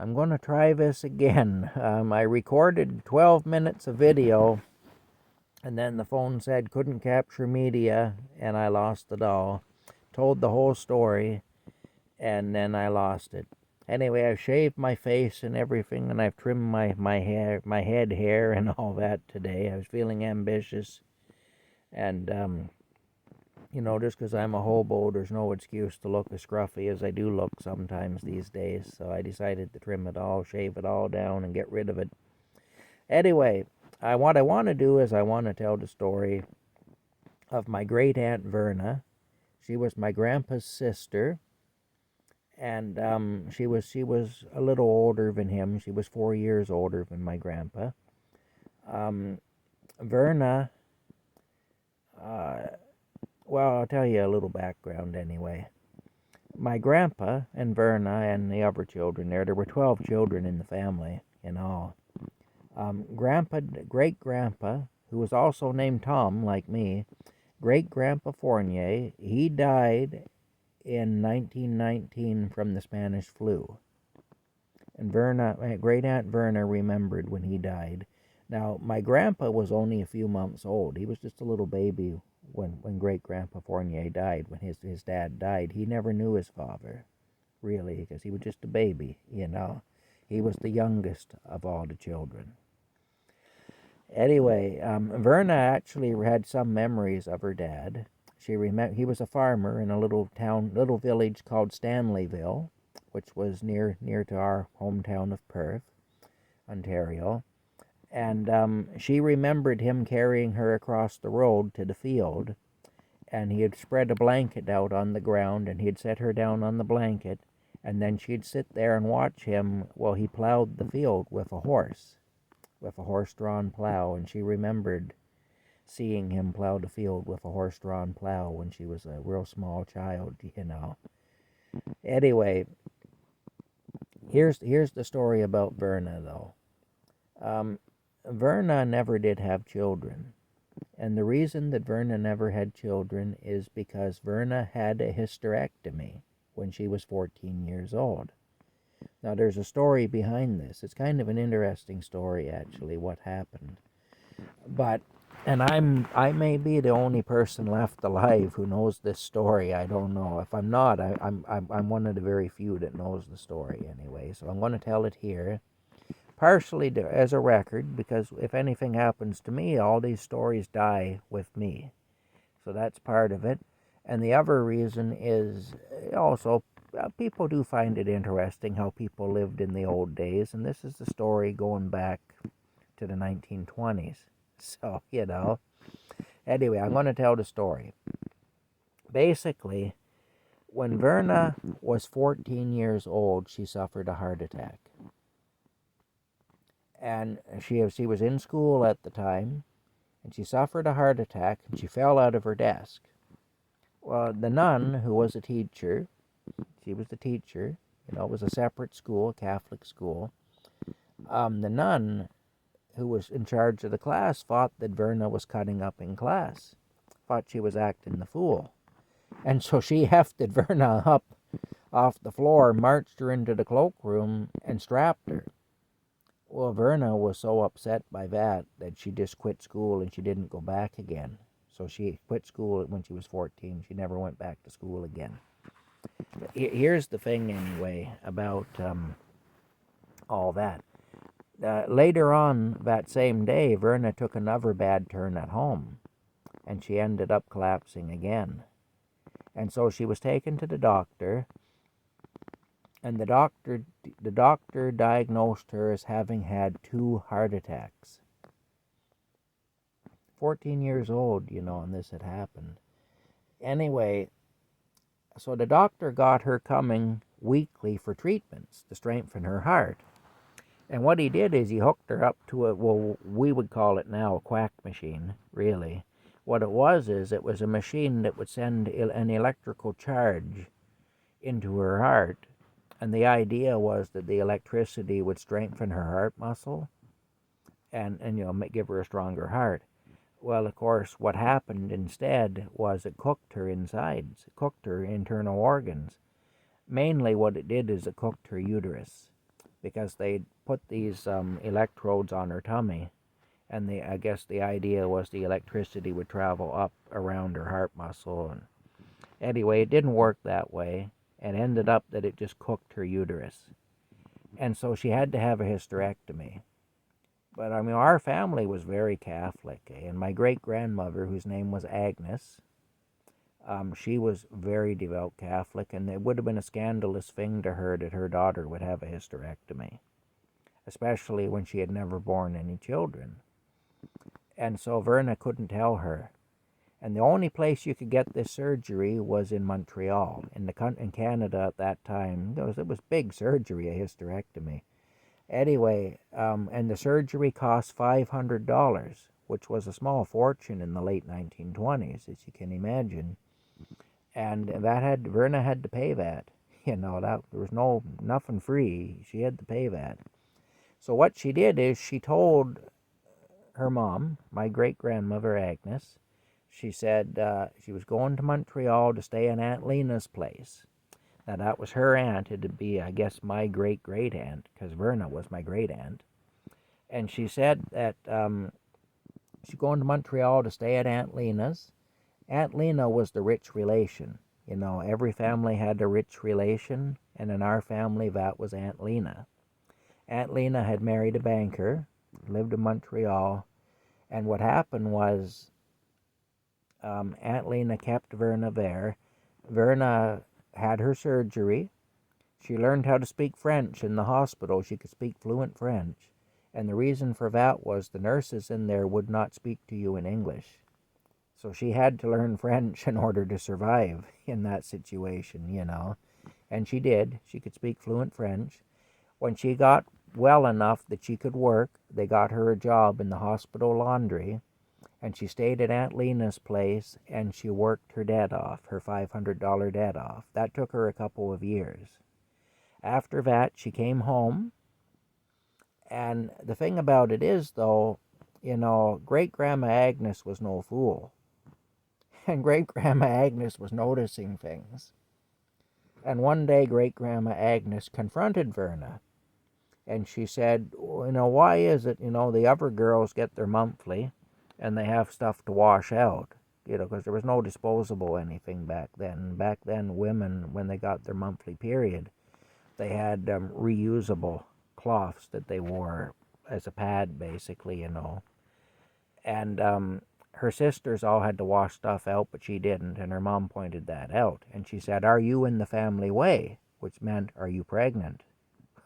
I'm going to try this again. I recorded 12 minutes of video, and then the phone said couldn't capture media, and I lost it all. Told the whole story, and then I lost it. Anyway, I've shaved my face and everything, and I've trimmed my hair, my head hair, and all that today. I was feeling ambitious, and just because I'm a hobo, there's no excuse to look as scruffy as I do look sometimes these days. So I decided to trim it all, shave it all down, and get rid of it. Anyway, what I want to do is I want to tell the story of my great aunt Verna. She was my grandpa's sister, and she was a little older than him. She was 4 years older than my grandpa. Verna. Well, I'll tell you a little background anyway. My grandpa and Verna and the other children there were 12 children in the family in all. Great-grandpa, who was also named Tom, like me, Great-grandpa Fournier, he died in 1919 from the Spanish flu. And my great-aunt Verna remembered when he died. Now, my grandpa was only a few months old. He was just a little baby when Great-grandpa Fournier died, when his dad died. He never knew his father, really, because he was just a baby, He was the youngest of all the children. Anyway, Verna actually had some memories of her dad. He was a farmer in a little village called Stanleyville, which was near to our hometown of Perth, Ontario. And she remembered him carrying her across the road to the field, and he had spread a blanket out on the ground, and he'd set her down on the blanket, and then she'd sit there and watch him while he plowed the field with a horse-drawn plow, and she remembered seeing him plow the field with a horse-drawn plow when she was a real small child, Anyway, here's the story about Verna, though. Verna never did have children. And the reason that Verna never had children is because Verna had a hysterectomy when she was 14 years old. Now, there's a story behind this. It's kind of an interesting story, actually, what happened. I may be the only person left alive who knows this story. I don't know. If I'm not, I'm one of the very few that knows the story anyway. So I'm going to tell it here. Partially as a record, because if anything happens to me, all these stories die with me. So that's part of it. And the other reason is also people do find it interesting how people lived in the old days. And this is the story going back to the 1920s. So, Anyway, I'm going to tell the story. Basically, when Verna was 14 years old, she suffered a heart attack. And she was in school at the time, and she suffered a heart attack, and she fell out of her desk. Well, the nun, who was a teacher, she was the teacher, it was a separate school, a Catholic school. The nun, who was in charge of the class, thought that Verna was cutting up in class, thought she was acting the fool. And so she hefted Verna up off the floor, marched her into the cloakroom, and strapped her. Well, Verna was so upset by that she just quit school and she didn't go back again. So she quit school when she was 14. She never went back to school again. But here's the thing, anyway, about all that. Later on that same day, Verna took another bad turn at home, and she ended up collapsing again. And so she was taken to the doctor, and the doctor diagnosed her as having had 2 heart attacks. 14 years old, and this had happened. Anyway, so the doctor got her coming weekly for treatments to strengthen her heart. And what he did is he hooked her up to we would call it now a quack machine, really. What it was a machine that would send an electrical charge into her heart. And the idea was that the electricity would strengthen her heart muscle and give her a stronger heart. Well, of course, what happened instead was it cooked her insides. It cooked her internal organs. Mainly what it did is it cooked her uterus. because they'd put these electrodes on her tummy, and I guess the idea was the electricity would travel up around her heart muscle. And anyway, it didn't work that way, and ended up that it just cooked her uterus. And so she had to have a hysterectomy. But I mean, our family was very Catholic, and my great grandmother, whose name was Agnes, she was very devout Catholic, and it would have been a scandalous thing to her that her daughter would have a hysterectomy, especially when she had never borne any children. And so Verna couldn't tell her. And the only place you could get this surgery was in Montreal. In Canada at that time, it was big surgery, a hysterectomy. Anyway, and the surgery cost $500, which was a small fortune in the late 1920s, as you can imagine. And Verna had to pay that. There was nothing free. She had to pay that. So what she did is she told her mom, my great-grandmother Agnes, she said she was going to Montreal to stay in Aunt Lena's place. Now, that was her aunt. It'd be, I guess, my great-great-aunt, because Verna was my great-aunt. And she said that she's going to Montreal to stay at Aunt Lena's. Aunt Lena was the rich relation. Every family had a rich relation, and in our family, that was Aunt Lena. Aunt Lena had married a banker, lived in Montreal, and what happened was Aunt Lena kept Verna there. Verna had her surgery. She learned how to speak French in the hospital. She could speak fluent French. And the reason for that was the nurses in there would not speak to you in English. So she had to learn French in order to survive in that situation, And she did. She could speak fluent French. When she got well enough that she could work, they got her a job in the hospital laundry, and she stayed at Aunt Lena's place, and she worked her debt off, her $500 debt off. That took her a couple of years. After that, she came home, and the thing about it is, though, Great-Grandma Agnes was no fool. And Great-Grandma Agnes was noticing things. And one day, Great-Grandma Agnes confronted Verna. And she said, why is it, the other girls get their monthly and they have stuff to wash out? Because there was no disposable anything back then. Back then, women, when they got their monthly period, they had reusable cloths that they wore as a pad, basically, And her sisters all had to wash stuff out, but she didn't, and her mom pointed that out. And she said, "Are you in the family way?" Which meant, "Are you pregnant?"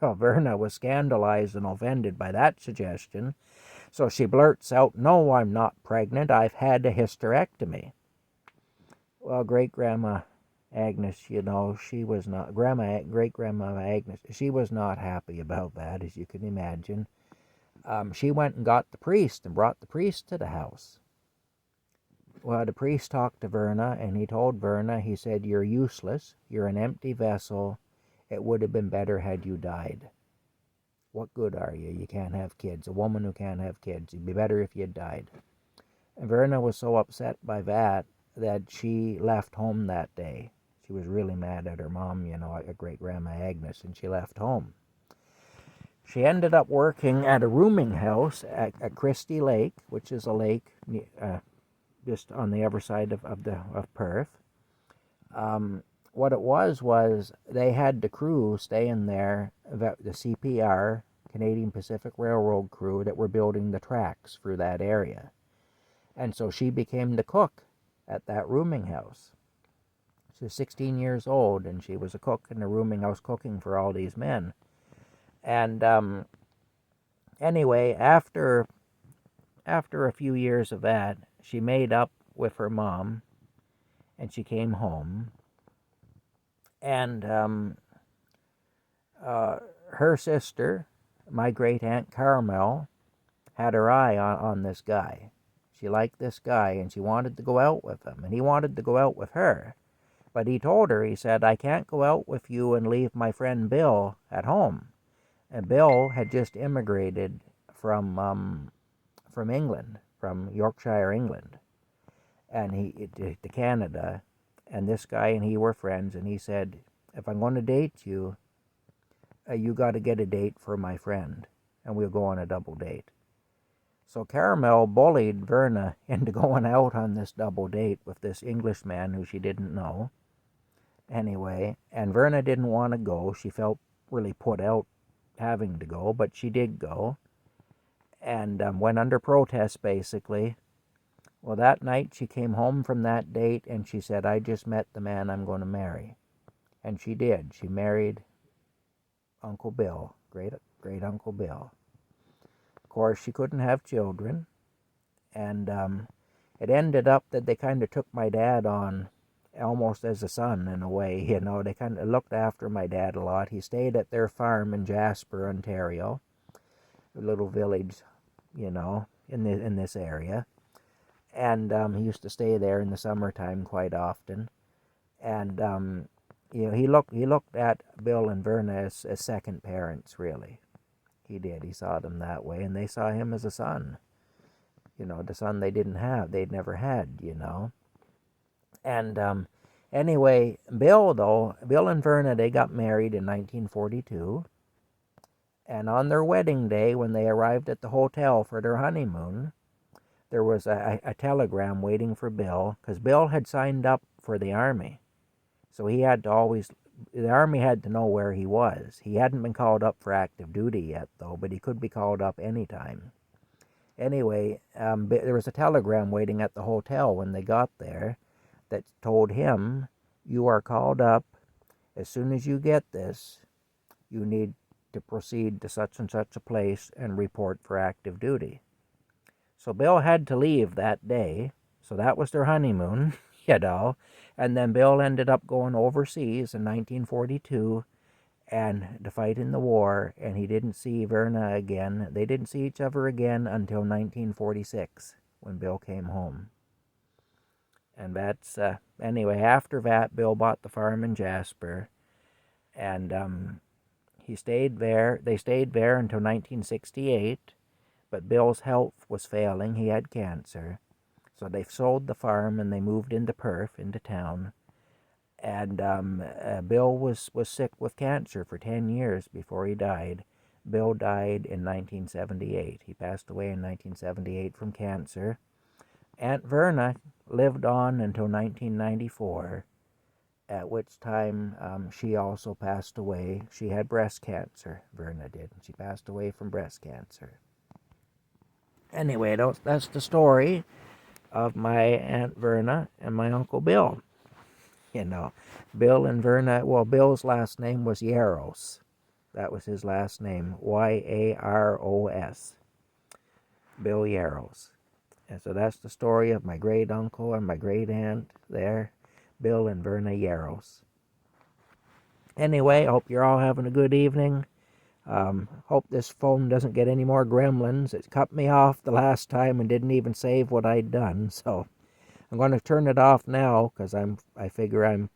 Well, Verna was scandalized and offended by that suggestion, so she blurts out, "No, I'm not pregnant. I've had a hysterectomy." Well, Great-Grandma Agnes, she was not, Great-Grandma Agnes, she was not happy about that, as you can imagine. She went and got the priest and brought the priest to the house. Well, the priest talked to Verna, and he told Verna, he said, "You're useless. You're an empty vessel. It would have been better had you died. What good are you? You can't have kids. A woman who can't have kids. It'd be better if you had died." And Verna was so upset by that she left home that day. She was really mad at her mom, at Great-Grandma Agnes, and she left home. She ended up working at a rooming house at Christie Lake, which is a lake just on the other side of Perth. What it was they had the crew staying there, the CPR, Canadian Pacific Railroad crew, that were building the tracks through that area. And so she became the cook at that rooming house. She was 16 years old, and she was a cook in the rooming house cooking for all these men. And anyway, after a few years of that, she made up with her mom, and she came home. And her sister, my great-aunt Carmel, had her eye on this guy. She liked this guy, and she wanted to go out with him, and he wanted to go out with her. But he told her, he said, "I can't go out with you and leave my friend Bill at home." And Bill had just immigrated from England, from Yorkshire, England, and to Canada. And this guy and he were friends, and he said, "If I'm going to date you, you got to get a date for my friend, and we'll go on a double date. So Caramel bullied Verna into going out on this double date with this Englishman who she didn't know. Anyway, and Verna didn't want to go. She felt really put out having to go, but she did go, and went under protest, basically. Well, that night she came home from that date, and she said, I just met the man I'm going to marry. And she did. She married Uncle Bill, great Uncle Bill. Of course, she couldn't have children, and it ended up that they kind of took my dad on almost as a son in a way. They kind of looked after my dad a lot. He stayed at their farm in Jasper, Ontario, a little village, in this area. And he used to stay there in the summertime quite often. And he looked at Bill and Verna as second parents, really. He did. He saw them that way, and they saw him as a son. The son they'd never had. And anyway, Bill and Verna, they got married in 1942. And on their wedding day, when they arrived at the hotel for their honeymoon, there was a telegram waiting for Bill, because Bill had signed up for the Army. So the Army had to know where he was. He hadn't been called up for active duty yet, though, but he could be called up anytime. Anyway, there was a telegram waiting at the hotel when they got there that told him, you are called up. As soon as you get this, you need to proceed to such and such a place and report for active duty. So Bill had to leave that day. So that was their honeymoon, And then Bill ended up going overseas in 1942 and to fight in the war, and he didn't see Verna again. They didn't see each other again until 1946 when Bill came home. And that's, anyway, after that, Bill bought the farm in Jasper, and he stayed there. They stayed there until 1968, but Bill's health was failing. He had cancer. So they sold the farm and they moved into Perth, into town. And Bill was sick with cancer for 10 years before he died. Bill died in 1978. He passed away in 1978 from cancer. Aunt Verna lived on until 1994, at which time she also passed away. She had breast cancer, Verna did. She passed away from breast cancer. Anyway, that's the story of my Aunt Verna and my Uncle Bill. Bill and Verna, well, Bill's last name was Yaros. That was his last name, Yaros. Bill Yaros. And so that's the story of my great uncle and my great aunt there, Bill and Verna Yaros. Anyway, I hope you're all having a good evening. Hope this phone doesn't get any more gremlins. It cut me off the last time and didn't even save what I'd done. So I'm going to turn it off now because I figure I'm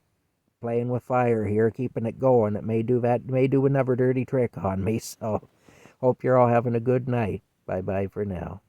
playing with fire here, keeping it going. It may do another dirty trick on me. So hope you're all having a good night. Bye-bye for now.